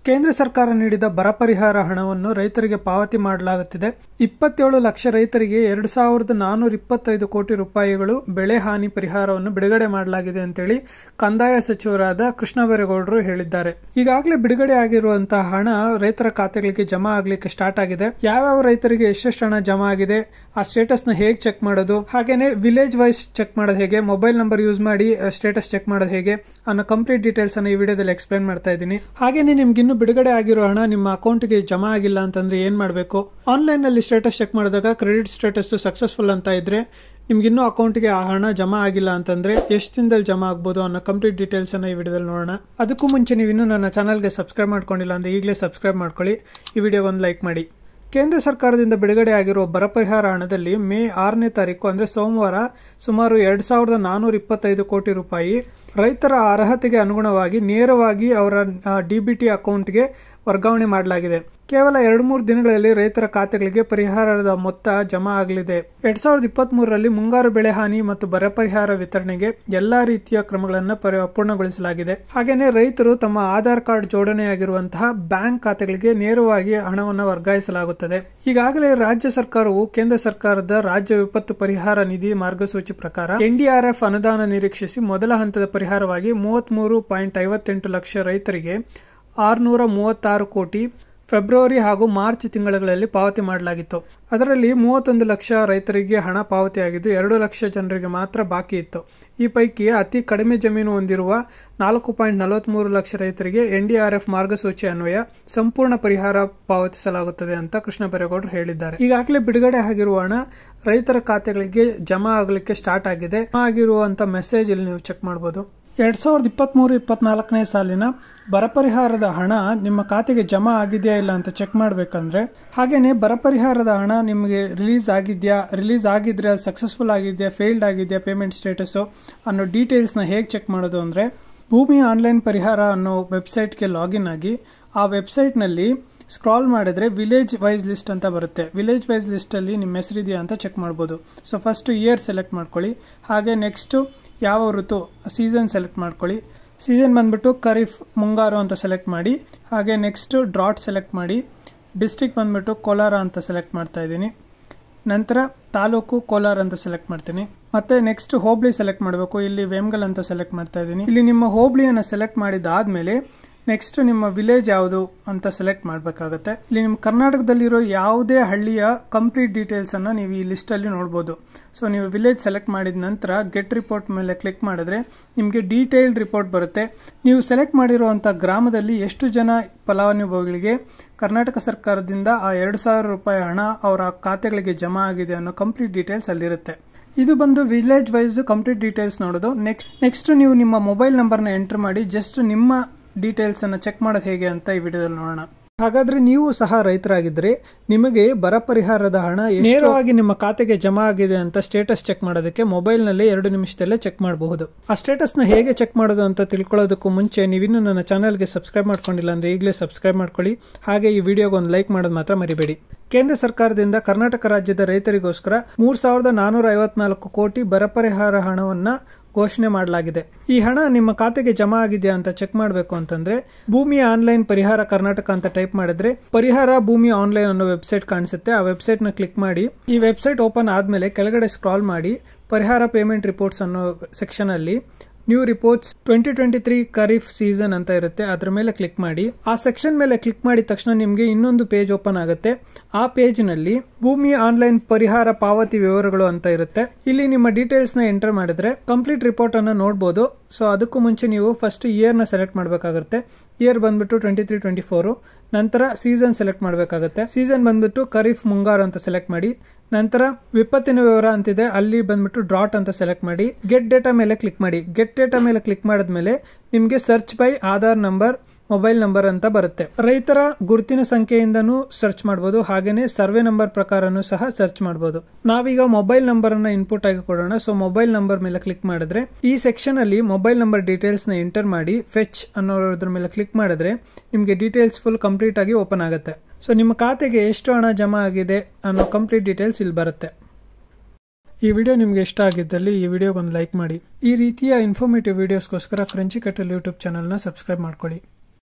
ಕೇಂದ್ರ ಸರ್ಕಾರ ನೀಡಿದ ಬರ ಪರಿಹಾರ ಹಣವನ್ನು ರೈತರಿಗೆ ಪಾವತಿ ಮಾಡಲಾಗುತ್ತಿದೆ. 27 ಲಕ್ಷ ರೈತರಿಗೆ 2425 ಕೋಟಿ ರೂಪಾಯಿಗಳು ಬೆಳೆ ಹಾನಿ ಪರಿಹಾರವನ್ನು ಬಿಡುಗಡೆ ಮಾಡಲಾಗಿದೆ ಅಂತೇಳಿ ಕಂದಾಯ ಸಚಿವರಾದ ಕೃಷ್ಣ ಬೈರೇಗೌಡರು ಹೇಳಿದ್ದಾರೆ. ಈಗಾಗಲೇ ಬಿಡುಗಡೆ ಆಗಿರುವಂತಹ ಹಣ ರೈತರ ಖಾತೆಗಳಿಗೆ ಜಮಾ ಆಗಲಿಕ್ಕೆ ಸ್ಟಾರ್ಟ್ ಆಗಿದೆ. ಯಾವ್ಯಾವ ರೈತರಿಗೆ ಎಷ್ಟೆಷ್ಟು ಹಣ ಜಮಾ ಆಗಿದೆ, ಆ ಸ್ಟೇಟಸ್ ನ ಹೇಗೆ ಚೆಕ್ ಮಾಡೋದು, ಹಾಗೇನೆ ವಿಲೇಜ್ ವೈಸ್ ಚೆಕ್ ಮಾಡೋದು ಹೇಗೆ, ಮೊಬೈಲ್ ನಂಬರ್ ಯೂಸ್ ಮಾಡಿ ಸ್ಟೇಟಸ್ ಚೆಕ್ ಮಾಡೋದು ಹೇಗೆ ಅನ್ನೋ ಕಂಪ್ಲೀಟ್ ಡೀಟೇಲ್ಸ್ ಅನ್ನು ಈ ವಿಡಿಯೋದಲ್ಲಿ ಎಕ್ಸ್ಪ್ಲೈನ್ ಮಾಡ್ತಾ ಇದ್ದೀನಿ. ಹಾಗೇನೆ ನಿಮ್ಗೆ ಬಿಡುಗಡೆ ಆಗಿರೋ ಹಣ ನಿಮ್ಮ ಅಕೌಂಟ್ಗೆ ಜಮಾ ಆಗಿಲ್ಲ ಅಂತಂದ್ರೆ ಏನ್ ಮಾಡಬೇಕು, ಆನ್ಲೈನ್ ನಲ್ಲಿ ಸ್ಟೇಟಸ್ ಚೆಕ್ ಮಾಡಿದಾಗ ಕ್ರೆಡಿಟ್ ಸ್ಟೇಟಸ್ ಸಕ್ಸಸ್ಫುಲ್ ಅಂತ ಇದ್ರೆ ನಿಮ್ಗಿನ್ನೂ ಅಕೌಂಟ್ಗೆ ಆ ಹಣ ಜಮಾ ಆಗಿಲ್ಲ ಅಂತಂದ್ರೆ ಎಷ್ಟು ದಿನದಲ್ಲಿ ಜಮಾ ಆಗ್ಬೋದು ಅನ್ನೋ ಕಂಪ್ಲೀಟ್ ಡೀಟೇಲ್ಸ್ ಅನ್ನ ಈ ವಿಡಿಯೋದಲ್ಲಿ ನೋಡೋಣ. ಅದಕ್ಕೂ ಮುಂಚೆ ನೀವು ಇನ್ನೂ ನನ್ನ ಚಾನಲ್ಗೆ ಸಬ್ಸ್ಕ್ರೈಬ್ ಮಾಡ್ಕೊಂಡಿಲ್ಲ ಅಂದ್ರೆ ಈಗಲೇ ಸಬ್ಸ್ಕ್ರೈಬ್ ಮಾಡ್ಕೊಳ್ಳಿ, ಈ ವಿಡಿಯೋಗೆ ಒಂದು ಲೈಕ್ ಮಾಡಿ. ಕೇಂದ್ರ ಸರ್ಕಾರದಿಂದ ಬಿಡುಗಡೆ ಆಗಿರುವ ಬರ ಪರಿಹಾರ ಹಣದಲ್ಲಿ ಮೇ 6ನೇ ತಾರೀಕು ಅಂದ್ರೆ ಸೋಮವಾರ ಸುಮಾರು 2425 ಕೋಟಿ ರೂಪಾಯಿ ರೈತರ ಅರ್ಹತೆಗೆ ಅನುಗುಣವಾಗಿ ನೇರವಾಗಿ ಅವರ ಡಿಬಿಟಿ ಅಕೌಂಟ್ಗೆ ವರ್ಗಾವಣೆ ಮಾಡಲಾಗಿದೆ. ಕೇವಲ 2-3 ದಿನಗಳಲ್ಲಿ ರೈತರ ಖಾತೆಗಳಿಗೆ ಪರಿಹಾರದ ಮೊತ್ತ ಜಮಾ ಆಗಲಿದೆ. 2023ರಲ್ಲಿ ಮುಂಗಾರು ಬೆಳೆ ಹಾನಿ ಮತ್ತು ಬರ ಪರಿಹಾರ ವಿತರಣೆಗೆ ಎಲ್ಲಾ ರೀತಿಯ ಕ್ರಮಗಳನ್ನು ಪೂರ್ಣಗೊಳಿಸಲಾಗಿದೆ. ಹಾಗೇನೆ ರೈತರು ತಮ್ಮ ಆಧಾರ್ ಕಾರ್ಡ್ ಜೋಡಣೆಯಾಗಿರುವಂತಹ ಬ್ಯಾಂಕ್ ಖಾತೆಗಳಿಗೆ ನೇರವಾಗಿ ಹಣವನ್ನು ವರ್ಗಾಯಿಸಲಾಗುತ್ತದೆ. ಈಗಾಗಲೇ ರಾಜ್ಯ ಸರ್ಕಾರವು ಕೇಂದ್ರ ಸರ್ಕಾರದ ರಾಜ್ಯ ವಿಪತ್ತು ಪರಿಹಾರ ನಿಧಿ ಮಾರ್ಗಸೂಚಿ ಪ್ರಕಾರ ಎನ್ಡಿಆರ್ಎಫ್ ಅನುದಾನ ನಿರೀಕ್ಷಿಸಿ ಮೊದಲ ಹಂತದ ಪರಿಹಾರವಾಗಿ 33.58 ಲಕ್ಷ ರೈತರಿಗೆ 636 ಕೋಟಿ ಫೆಬ್ರವರಿ ಹಾಗೂ ಮಾರ್ಚ್ ತಿಂಗಳುಗಳಲ್ಲಿ ಪಾವತಿ ಮಾಡಲಾಗಿತ್ತು. ಅದರಲ್ಲಿ 31 ಲಕ್ಷ ರೈತರಿಗೆ ಹಣ ಪಾವತಿಯಾಗಿದ್ದು 2 ಲಕ್ಷ ಜನರಿಗೆ ಮಾತ್ರ ಬಾಕಿ ಇತ್ತು. ಈ ಪೈಕಿ ಅತಿ ಕಡಿಮೆ ಜಮೀನು ಹೊಂದಿರುವ 4.43 ಲಕ್ಷ ರೈತರಿಗೆ ಎನ್ಡಿಆರ್ಎಫ್ ಮಾರ್ಗಸೂಚಿ ಅನ್ವಯ ಸಂಪೂರ್ಣ ಪರಿಹಾರ ಪಾವತಿಸಲಾಗುತ್ತದೆ ಅಂತ ಕೃಷ್ಣ ಬೈರೇಗೌಡರು ಹೇಳಿದ್ದಾರೆ. ಈಗಾಗಲೇ ಬಿಡುಗಡೆ ಆಗಿರುವ ಹಣ ರೈತರ ಖಾತೆಗಳಿಗೆ ಜಮಾ ಆಗಲಿಕ್ಕೆ ಸ್ಟಾರ್ಟ್ ಆಗಿದೆ. ಜಮಾ ಆಗಿರುವಂತಹ ಮೆಸೇಜ್ ಇಲ್ಲಿ ನೀವು ಚೆಕ್ ಮಾಡಬಹುದು. 2023-24ನೇ ಸಾಲಿನ ಬರ ಪರಿಹಾರದ ಹಣ ನಿಮ್ಮ ಖಾತೆಗೆ ಜಮಾ ಆಗಿದೆಯಾ ಇಲ್ಲ ಅಂತ ಚೆಕ್ ಮಾಡಬೇಕಂದ್ರೆ, ಹಾಗೇನೆ ಬರ ಪರಿಹಾರದ ಹಣ ನಿಮಗೆ ರಿಲೀಸ್ ಆಗಿದ್ರೆ ಸಕ್ಸಸ್ಫುಲ್ ಆಗಿದೆಯಾ, ಫೇಲ್ಡ್ ಆಗಿದೆಯಾ, ಪೇಮೆಂಟ್ ಸ್ಟೇಟಸ್ ಅನ್ನೋ ಡೀಟೇಲ್ಸ್ನ ಹೇಗೆ ಚೆಕ್ ಮಾಡೋದು ಅಂದ್ರೆ, ಭೂಮಿ ಆನ್ಲೈನ್ ಪರಿಹಾರ ಅನ್ನೋ ವೆಬ್ಸೈಟ್ಗೆ ಲಾಗಿನ್ ಆಗಿ ಆ ವೆಬ್ಸೈಟ್ನಲ್ಲಿ ಸ್ಕ್ರಾಲ್ ಮಾಡಿದ್ರೆ ವಿಲೇಜ್ ವೈಸ್ ಲಿಸ್ಟ್ ಅಂತ ಬರುತ್ತೆ. ವಿಲೇಜ್ ವೈಸ್ ಲಿಸ್ಟ್ ಅಲ್ಲಿ ನಿಮ್ಮ ಹೆಸರಿದೆಯಾ ಅಂತ ಚೆಕ್ ಮಾಡಬಹುದು. ಸೊ ಫಸ್ಟ್ ಇಯರ್ ಸೆಲೆಕ್ಟ್ ಮಾಡ್ಕೊಳ್ಳಿ. ಹಾಗೆ ನೆಕ್ಸ್ಟ್ ಯಾವ ಋತು ಸೀಸನ್ ಸೆಲೆಕ್ಟ್ ಮಾಡ್ಕೊಳ್ಳಿ. ಸೀಸನ್ ಬಂದ್ಬಿಟ್ಟು ಖರೀಫ್ ಮುಂಗಾರು ಅಂತ ಸೆಲೆಕ್ಟ್ ಮಾಡಿ. ಹಾಗೆ ನೆಕ್ಸ್ಟ್ ಡ್ರಾಟ್ ಸೆಲೆಕ್ಟ್ ಮಾಡಿ. ಡಿಸ್ಟ್ರಿಕ್ಟ್ ಬಂದ್ಬಿಟ್ಟು ಕೋಲಾರ ಅಂತ ಸೆಲೆಕ್ಟ್ ಮಾಡ್ತಾ ಇದ್ದೀನಿ. ನಂತರ ತಾಲೂಕು ಕೋಲಾರ ಅಂತ ಸೆಲೆಕ್ಟ್ ಮಾಡ್ತೀನಿ. ಮತ್ತೆ ನೆಕ್ಸ್ಟ್ ಹೋಬಳಿ ಸೆಲೆಕ್ಟ್ ಮಾಡಬೇಕು. ಇಲ್ಲಿ ವೇಮಗಲ್ ಅಂತ ಸೆಲೆಕ್ಟ್ ಮಾಡ್ತಾ ಇದ್ದೀನಿ. ಇಲ್ಲಿ ನಿಮ್ಮ ಹೋಬಳಿಯನ್ನು ಸೆಲೆಕ್ಟ್ ಮಾಡಿದಾದ್ಮೇಲೆ ನೆಕ್ಸ್ಟ್ ನಿಮ್ಮ ವಿಲೇಜ್ ಯಾವುದು ಅಂತ ಸೆಲೆಕ್ಟ್ ಮಾಡಬೇಕಾಗುತ್ತೆ. ಇಲ್ಲಿ ನಿಮ್ಮ ಕರ್ನಾಟಕದಲ್ಲಿರೋ ಯಾವುದೇ ಹಳ್ಳಿಯ ಕಂಪ್ಲೀಟ್ ಡೀಟೇಲ್ಸ್ ಅನ್ನ ನೀವು ಈ ಲಿಸ್ಟ್ ಅಲ್ಲಿ ನೋಡಬಹುದು. ಸೊ ನೀವು ವಿಲೇಜ್ ಸೆಲೆಕ್ಟ್ ಮಾಡಿದ ನಂತರ ಗೆಟ್ ರಿಪೋರ್ಟ್ ಮೇಲೆ ಕ್ಲಿಕ್ ಮಾಡಿದ್ರೆ ನಿಮಗೆ ಡೀಟೇಲ್ಡ್ ರಿಪೋರ್ಟ್ ಬರುತ್ತೆ. ನೀವು ಸೆಲೆಕ್ಟ್ ಮಾಡಿರುವಂತಹ ಗ್ರಾಮದಲ್ಲಿ ಎಷ್ಟು ಜನ ಫಲಾನುಭವಿಗಳಿಗೆ ಕರ್ನಾಟಕ ಸರ್ಕಾರದಿಂದ ಆ 2,000 ರೂಪಾಯಿ ಹಣ ಅವರ ಖಾತೆಗಳಿಗೆ ಜಮಾ ಆಗಿದೆ ಅನ್ನೋ ಕಂಪ್ಲೀಟ್ ಡೀಟೇಲ್ಸ್ ಅಲ್ಲಿರುತ್ತೆ. ಇದು ಬಂದು ವಿಲೇಜ್ ವೈಸ್ ಕಂಪ್ಲೀಟ್ ಡೀಟೇಲ್ಸ್ ನೋಡೋದು. ನೆಕ್ಸ್ಟ್ ನೀವು ನಿಮ್ಮ ಮೊಬೈಲ್ ನಂಬರ್ನ ಎಂಟರ್ ಮಾಡಿ ಜಸ್ಟ್ ನಿಮ್ಮ ಡೀಟೇಲ್ಸ್ ಅನ್ನು ಚೆಕ್ ಮಾಡೋದು ಹೇಗೆ ಅಂತ ಈ ವಿಡಿಯೋದಲ್ಲಿ ನೋಡೋಣ. ಹಾಗಾದ್ರೆ ನೀವು ಸಹ ರೈತರಾಗಿದ್ರೆ ನಿಮಗೆ ಬರ ಪರಿಹಾರದ ಹಣ ನೇರವಾಗಿ ನಿಮ್ಮ ಖಾತೆಗೆ ಜಮಾ ಆಗಿದೆ ಅಂತ ಸ್ಟೇಟಸ್ ಚೆಕ್ ಮಾಡೋದಕ್ಕೆ ಮೊಬೈಲ್ ನಲ್ಲಿ 2 ನಿಮಿಷದಲ್ಲೇ ಚೆಕ್ ಮಾಡಬಹುದು. ಆ ಸ್ಟೇಟಸ್ ನ ಹೇಗೆ ಚೆಕ್ ಮಾಡೋದು ಅಂತ ತಿಳ್ಕೊಳ್ಳೋದಕ್ಕೂ ಮುಂಚೆ ನೀವಿನ್ನೂ ನನ್ನ ಚಾನಲ್ಗೆ ಸಬ್ಸ್ಕ್ರೈಬ್ ಮಾಡ್ಕೊಂಡಿಲ್ಲ ಅಂದ್ರೆ ಈಗಲೇ ಸಬ್ಸ್ಕ್ರೈಬ್ ಮಾಡ್ಕೊಳ್ಳಿ. ಹಾಗೆ ಈ ವಿಡಿಯೋಗೆ ಒಂದು ಲೈಕ್ ಮಾಡೋದು ಮಾತ್ರ ಮರಿಬೇಡಿ. ಕೇಂದ್ರ ಸರ್ಕಾರದಿಂದ ಕರ್ನಾಟಕ ರಾಜ್ಯದ ರೈತರಿಗೋಸ್ಕರ 3,454 ಕೋಟಿ ಬರ ಪರಿಹಾರ ಹಣವನ್ನ ಘೋಷಣೆ ಮಾಡಲಾಗಿದೆ. ಈ ಹಣ ನಿಮ್ಮ ಖಾತೆಗೆ ಜಮಾ ಆಗಿದೆಯಾ ಅಂತ ಚೆಕ್ ಮಾಡಬೇಕು ಅಂತಂದ್ರೆ ಭೂಮಿ ಆನ್ಲೈನ್ ಪರಿಹಾರ ಕರ್ನಾಟಕ ಅಂತ ಟೈಪ್ ಮಾಡಿದ್ರೆ ಪರಿಹಾರ ಭೂಮಿ ಆನ್ಲೈನ್ ಅನ್ನೋ ವೆಬ್ಸೈಟ್ ಕಾಣಿಸುತ್ತೆ. ಆ ವೆಬ್ಸೈಟ್ ನ ಕ್ಲಿಕ್ ಮಾಡಿ. ಈ ವೆಬ್ಸೈಟ್ ಓಪನ್ ಆದ್ಮೇಲೆ ಕೆಳಗಡೆ ಸ್ಕ್ರಾಲ್ ಮಾಡಿ ಪರಿಹಾರ ಪೇಮೆಂಟ್ ರಿಪೋರ್ಟ್ಸ್ ಅನ್ನೋ ಸೆಕ್ಷನ್ ಅಲ್ಲಿ ನ್ಯೂ ರಿಪೋರ್ಟ್ಸ್ 2023 ಖರೀಫ್ ಸೀಸನ್ ಅಂತ ಇರುತ್ತೆ. ಅದ್ರ ಮೇಲೆ ಕ್ಲಿಕ್ ಮಾಡಿ. ಆ ಸೆಕ್ಷನ್ ಮೇಲೆ ಕ್ಲಿಕ್ ಮಾಡಿದ ತಕ್ಷಣ ನಿಮಗೆ ಇನ್ನೊಂದು ಪೇಜ್ ಓಪನ್ ಆಗುತ್ತೆ. ಆ ಪೇಜ್ ನಲ್ಲಿ ಭೂಮಿ ಆನ್ಲೈನ್ ಪರಿಹಾರ ಪಾವತಿ ವಿವರಗಳು ಅಂತ ಇರುತ್ತೆ. ಇಲ್ಲಿ ನಿಮ್ಮ ಡೀಟೇಲ್ಸ್ ನ ಎಂಟರ್ ಮಾಡಿದ್ರೆ ಕಂಪ್ಲೀಟ್ ರಿಪೋರ್ಟ್ ಅನ್ನ ನೋಡಬಹುದು. ಸೊ ಅದಕ್ಕೂ ಮುಂಚೆ ನೀವು ಫಸ್ಟ್ ಇಯರ್ ನ ಸೆಲೆಕ್ಟ್ ಮಾಡಬೇಕಾಗುತ್ತೆ. ಇಯರ್ ಬಂದ್ಬಿಟ್ಟು 23-24. ನಂತರ ಸೀಸನ್ ಸೆಲೆಕ್ಟ್ ಮಾಡಬೇಕಾಗುತ್ತೆ. ಸೀಸನ್ ಬಂದ್ಬಿಟ್ಟು ಖರೀಫ್ ಮುಂಗಾರು ಅಂತ ಸೆಲೆಕ್ಟ್ ಮಾಡಿ. ನಂತರ ವಿಪತ್ತಿನ ವಿವರ ಅಂತಿದೆ, ಅಲ್ಲಿ ಬಂದ್ಬಿಟ್ಟು ಡ್ರಾಟ್ ಅಂತ ಸೆಲೆಕ್ಟ್ ಮಾಡಿ. ಗೆಟ್ ಡೇಟಾ ಮೇಲೆ ಕ್ಲಿಕ್ ಮಾಡಿ. ಗೆಟ್ ಡೇಟಾ ಮೇಲೆ ಕ್ಲಿಕ್ ಮಾಡಿದ್ಮೇಲೆ ನಿಮಗೆ search by Aadhaar number, mobile number ಅಂತ ಬರುತ್ತೆ. ರೈತರ ಗುರುತಿನ ಸಂಖ್ಯೆಯಿಂದನೂ ಸರ್ಚ್ ಮಾಡಬಹುದು. ಹಾಗೇನೆ ಸರ್ವೆ ನಂಬರ್ ಪ್ರಕಾರನೂ ಸಹ ಸರ್ಚ್ ಮಾಡಬಹುದು. ನಾವೀಗ ಮೊಬೈಲ್ ನಂಬರ್ ಅನ್ನ ಇನ್ಪುಟ್ ಆಗಿ ಕೊಡೋಣ. ಸೊ ಮೊಬೈಲ್ ನಂಬರ್ ಮೇಲೆ ಕ್ಲಿಕ್ ಮಾಡಿದ್ರೆ ಈ ಸೆಕ್ಷನ್ ಅಲ್ಲಿ ಮೊಬೈಲ್ ನಂಬರ್ ಡೀಟೇಲ್ಸ್ ನ ಎಂಟರ್ ಮಾಡಿ ಫೆಚ್ ಅನ್ನೋದ್ರ ಮೇಲೆ ಕ್ಲಿಕ್ ಮಾಡಿದ್ರೆ ನಿಮಗೆ ಡೀಟೇಲ್ಸ್ ಫುಲ್ ಕಂಪ್ಲೀಟ್ ಆಗಿ ಓಪನ್ ಆಗುತ್ತೆ. ಸೊ ನಿಮ್ಮ ಖಾತೆಗೆ ಎಷ್ಟು ಹಣ ಜಮಾ ಆಗಿದೆ ಅನ್ನೋ ಕಂಪ್ಲೀಟ್ ಡೀಟೇಲ್ಸ್ ಇಲ್ಲಿ ಬರುತ್ತೆ. ಈ ವಿಡಿಯೋ ನಿಮಗೆ ಇಷ್ಟ ಆಗಿದ್ದಲ್ಲಿ ಈ ವಿಡಿಯೋಗೆ ಒಂದು ಲೈಕ್ ಮಾಡಿ. ಈ ರೀತಿಯ ಇನ್ಫಾರ್ಮೇಟಿವ್ ವಿಡಿಯೋಸ್ಗೋಸ್ಕರ ಕ್ರಂಚಿ ಕಟಲ್ ಯೂಟ್ಯೂಬ್ ಚಾನಲ್ನ ಸಬ್ಸ್ಕ್ರೈಬ್ ಮಾಡ್ಕೊಳ್ಳಿ.